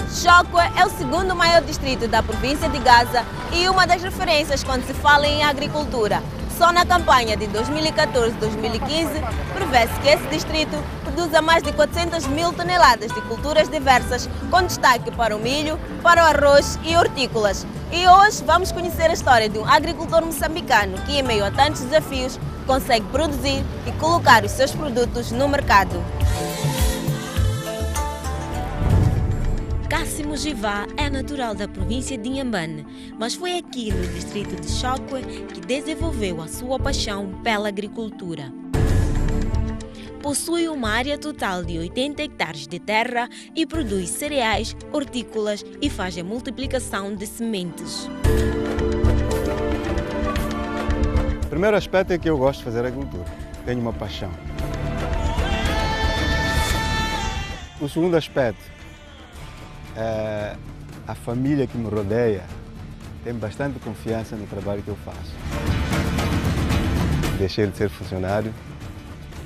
Chokwe é o segundo maior distrito da província de Gaza e uma das referências quando se fala em agricultura. Só na campanha de 2014-2015, prevê-se que esse distrito produza mais de 400 mil toneladas de culturas diversas, com destaque para o milho, para o arroz e hortícolas. E hoje vamos conhecer a história de um agricultor moçambicano que, em meio a tantos desafios, consegue produzir e colocar os seus produtos no mercado. Cássimo Givá é natural da província de Inhambane, mas foi aqui no distrito de Chokwe que desenvolveu a sua paixão pela agricultura. Possui uma área total de 80 hectares de terra e produz cereais, hortícolas e faz a multiplicação de sementes. O primeiro aspecto é que eu gosto de fazer agricultura. Tenho uma paixão. O segundo aspecto é a família que me rodeia tem bastante confiança no trabalho que eu faço. Deixei de ser funcionário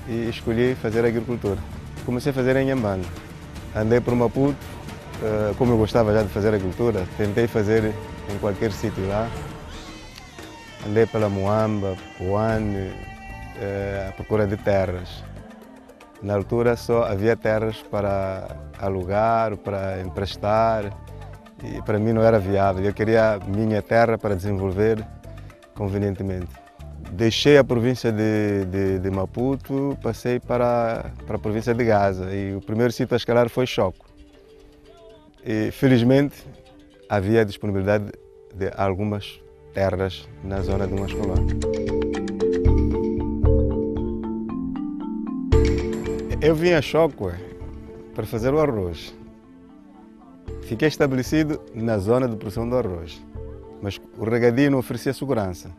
e escolhi fazer agricultura. Comecei a fazer em Inhambane. Andei por Maputo, como eu gostava já de fazer agricultura, tentei fazer em qualquer sítio lá. Andei pela Moamba, Puane, à procura de terras. Na altura só havia terras para alugar, para emprestar, e para mim não era viável. Eu queria minha terra para desenvolver convenientemente. Deixei a província de Maputo, passei para a província de Gaza e o primeiro sítio a escalar foi Chokwe. E felizmente havia disponibilidade de algumas terras na zona de Mascolão. Eu vim a Chokwe para fazer o arroz. Fiquei estabelecido na zona de produção do arroz, mas o regadio não oferecia segurança.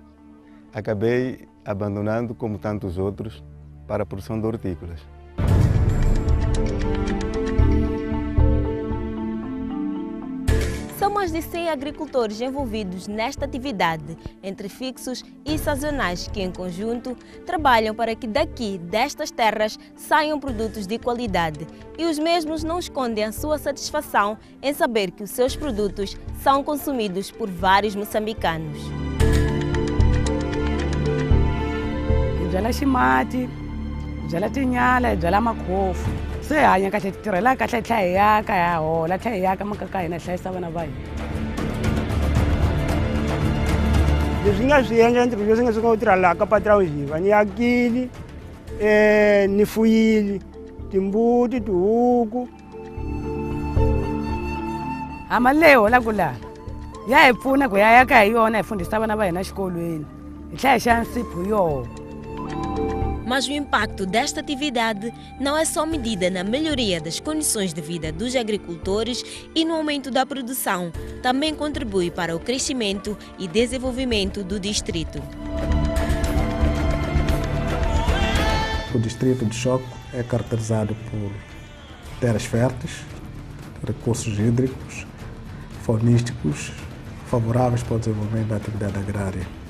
Acabei abandonando, como tantos outros, para a produção de hortícolas. São mais de 100 agricultores envolvidos nesta atividade, entre fixos e sazonais, que em conjunto trabalham para que daqui, destas terras, saiam produtos de qualidade. E os mesmos não escondem a sua satisfação em saber que os seus produtos são consumidos por vários moçambicanos. Byala ximati, byala tinyala, byala makhofu. Se hanya kahle tirhela kahle tlhe ya ka ya hola tlhe ya ka makaka hina hlayisa vana va hina. Leswi nga swi endla ntirho leswi nga swi nga tirha laha ka patu ra Uhiva ni yakile ni fuyile timbuti tihuku. Mali hola kulala ya hi pfuna ku ya ka hi yona hi fundisa vana va hina xikolweni hi tlhela hi xa nsipho yona. Mas o impacto desta atividade não é só medida na melhoria das condições de vida dos agricultores e no aumento da produção, também contribui para o crescimento e desenvolvimento do distrito. O distrito de Chokwe é caracterizado por terras férteis, recursos hídricos, faunísticos, favoráveis para o desenvolvimento da atividade agrária.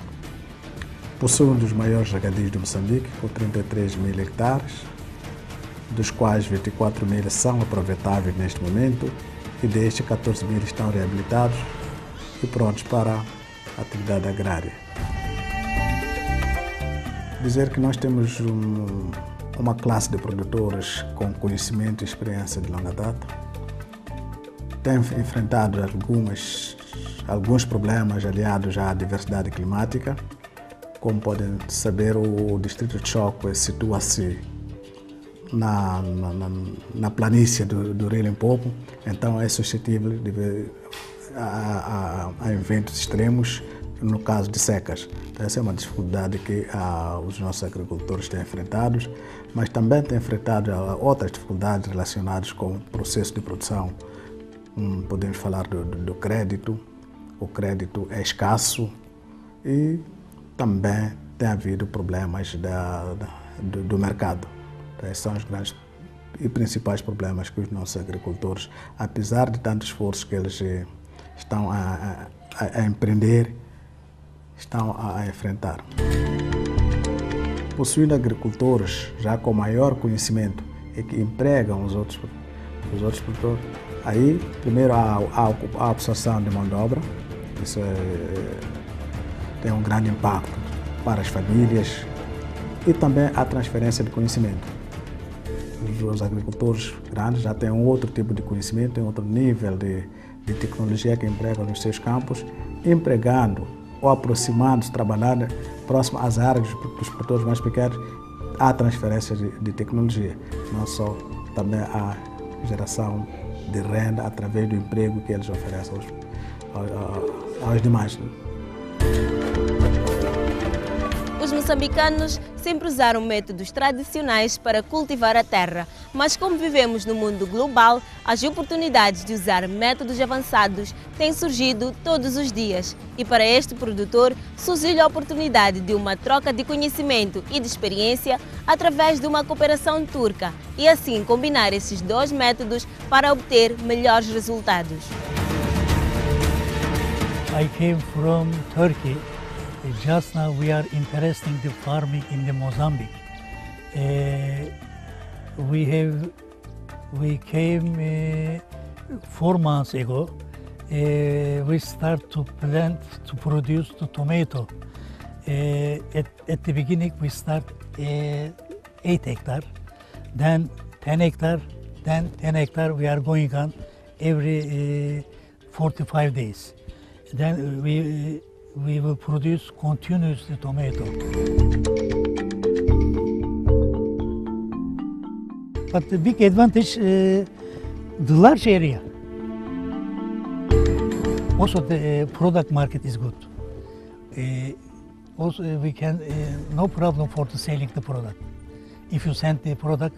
Possui um dos maiores regadios de Moçambique, com 33 mil hectares, dos quais 24 mil são aproveitáveis neste momento e destes 14 mil estão reabilitados e prontos para a atividade agrária. Dizer que nós temos uma classe de produtores com conhecimento e experiência de longa data, tem enfrentado alguns problemas aliados à diversidade climática. Como podem saber, o distrito de Chokwe situa-se na planície do Rio Limpopo, então é suscetível a eventos extremos, no caso de secas. Então, essa é uma dificuldade que os nossos agricultores têm enfrentado, mas também têm enfrentado outras dificuldades relacionadas com o processo de produção. Podemos falar do crédito. O crédito é escasso e também tem havido problemas do mercado. Então, esses são os grandes e principais problemas que os nossos agricultores, apesar de tantos esforços que eles estão a empreender, estão a enfrentar. Possuindo agricultores já com maior conhecimento e que empregam os outros produtores. Aí, primeiro, há a absorção de mão de obra, isso tem um grande impacto para as famílias, e também a transferência de conhecimento. Os agricultores grandes já têm um outro tipo de conhecimento, têm outro nível de tecnologia que empregam nos seus campos, empregando ou aproximando-se, trabalhando próximo às áreas dos produtores mais pequenos, há transferência de tecnologia, não só, também há geração de renda através do emprego que eles oferecem aos demais. Os moçambicanos sempre usaram métodos tradicionais para cultivar a terra, mas como vivemos no mundo global, as oportunidades de usar métodos avançados têm surgido todos os dias. E para este produtor, surgiu a oportunidade de uma troca de conhecimento e de experiência através de uma cooperação turca e assim combinar esses dois métodos para obter melhores resultados. I came from Turkey. Just now we are interested in the farming in the Mozambique. We came 4 months ago. We start to plant to produce the tomato. At the beginning we start 8 hectare, then 10 hectare, then 10 hectare. We are going on every 45 days. Then we will produce continuously tomato. But the big advantage, the large area. Also the product market is good. Also we can, no problem for the selling the product. If you send the product,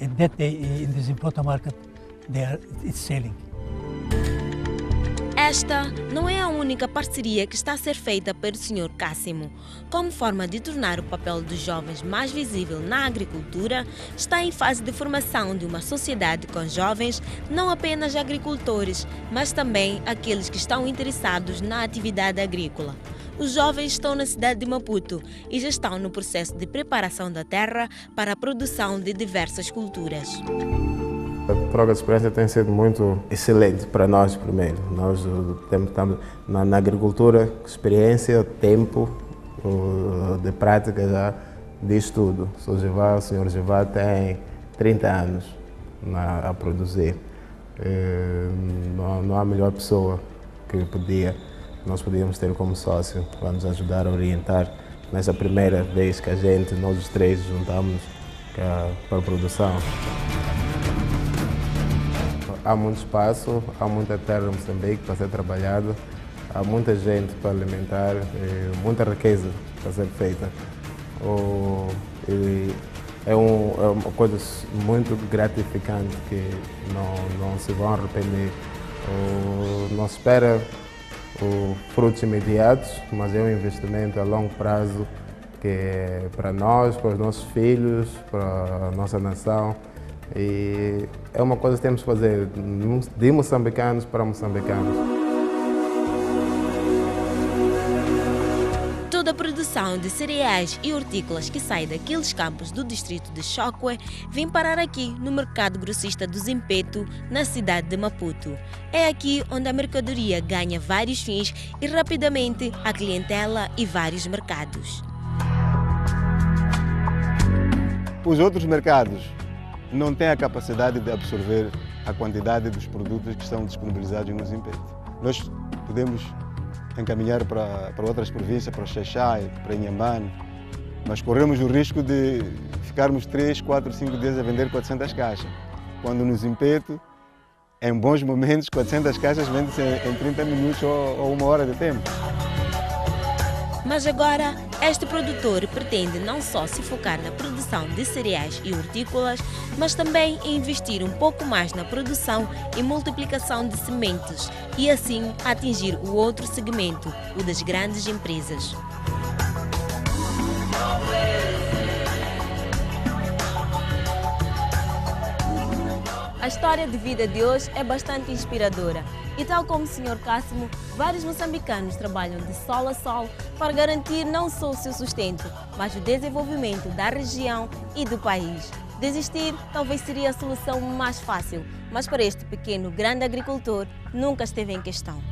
and that day in this important market, it's selling. Esta não é a única parceria que está a ser feita pelo Sr. Cássimo. Como forma de tornar o papel dos jovens mais visível na agricultura, está em fase de formação de uma sociedade com jovens, não apenas agricultores, mas também aqueles que estão interessados na atividade agrícola. Os jovens estão na cidade de Maputo e já estão no processo de preparação da terra para a produção de diversas culturas. A troca de experiência tem sido muito excelente para nós primeiro. Nós estamos na agricultura, experiência, tempo de prática já diz tudo. O senhor Givá tem 30 anos a produzir. Não há melhor pessoa que nós podíamos ter como sócio para nos ajudar a orientar nessa primeira vez que nós os três juntamos para a produção. Há muito espaço, há muita terra em Moçambique para ser trabalhada, há muita gente para alimentar, muita riqueza para ser feita. É uma coisa muito gratificante que não se vão arrepender. Não se espera frutos imediatos, mas é um investimento a longo prazo que é para nós, para os nossos filhos, para a nossa nação. E é uma coisa que temos que fazer de moçambicanos para moçambicanos. Toda a produção de cereais e hortícolas que sai daqueles campos do distrito de Chokwe vem parar aqui no mercado grossista do Zimpeto, na cidade de Maputo. É aqui onde a mercadoria ganha vários fins e rapidamente a clientela e vários mercados. Os outros mercados não têm a capacidade de absorver a quantidade dos produtos que estão disponibilizados no Zimpeto. Nós podemos encaminhar para outras províncias, para o Xaixai, para Inhambane, mas corremos o risco de ficarmos 3, 4, 5 dias a vender 400 caixas, quando no Zimpeto, em bons momentos, 400 caixas vendem-se em 30 minutos ou 1 hora de tempo. Mas agora, este produtor pretende não só se focar na produção de cereais e hortícolas, mas também investir um pouco mais na produção e multiplicação de sementes e assim atingir o outro segmento, o das grandes empresas. A história de vida de hoje é bastante inspiradora e, tal como o Sr. Cássimo, vários moçambicanos trabalham de sol a sol para garantir não só o seu sustento, mas o desenvolvimento da região e do país. Desistir talvez seria a solução mais fácil, mas para este pequeno, grande agricultor nunca esteve em questão.